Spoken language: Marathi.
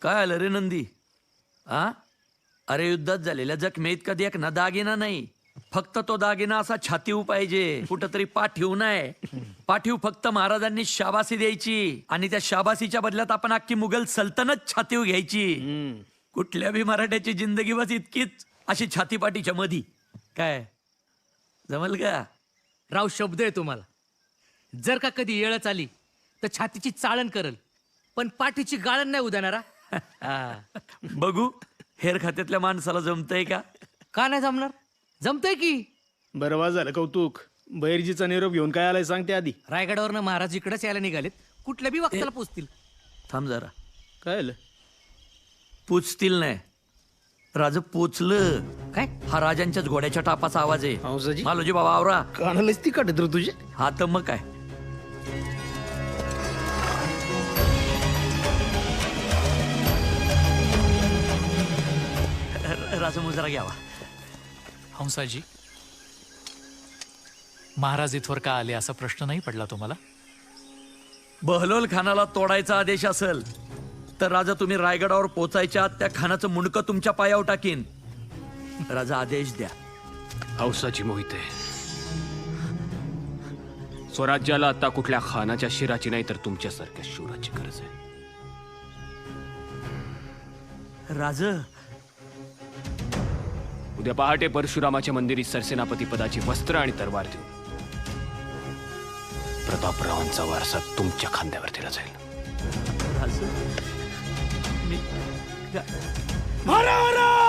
काय आलं रे नंदी? आ अरे युद्धात झालेल्या जखमेत कधी एक ना दागिना नाही, फक्त तो दागिना असा छातीव पाहिजे, कुठंतरी पाठीव नाही. पाठीव फक्त महाराजांनी शाबासी द्यायची आणि त्या शाबासीच्या बदल्यात आपण अख्खी मुघल सल्तनत छातीव घ्यायची. कुठल्या बी मराठ्याची जिंदगी बस इतकीच अशी छातीपाठीच्या मधी. काय जमल का? राव शब्द आहे तुम्हाला. जर का कधी येळच आली तर छातीची चाळण करल, पण पाठीची गाळण नाही उदानारा. बघू हेर खात्यातल्या माणसाला जमतंय का? का नाही जमणार? जमतंय की. बरं वा झालं कौतुक. बैरजीचा निरोप घेऊन काय आलाय सांगते आधी. रायगडावरनं महाराज इकडेच यायला निघालेत. कुठल्या बी वक्ताला पोचतील. थांब जरा. काय आलं? पोचतील नाही, राज पोचलं. काय? हा राजांच्याच घोड्याच्या टापाचा आवाज आहे. हंसाजी? मालोजी बाबा आवरा. कानालाच ती काढत रे तुझे. हा तर मग काय. राजा मुजरा घ्यावा. हंसाजी, महाराज इथवर का आले असा प्रश्न नाही पडला तुम्हाला? बहलोल खानाला तोडायचा आदेश असेल तर राजा तुम्ही रायगडावर पोचायच्या त्या खानाचं मुंडकं तुमच्या पायावर टाकीन. राजा आदेश द्या. हौसाची मोहिते, स्वराज्याला आता कुठल्या खानाच्या शिराची नाही तर तुमच्यासारख्या शूराची गरज आहे. राज उद्या पहाटे परशुरामाच्या मंदिरी सरसेनापती पदाची वस्त्र आणि तरवार देऊन प्रतापरावांचा वारसा तुमच्या खांद्यावर दिला जाईल. राज मी मारा मारा!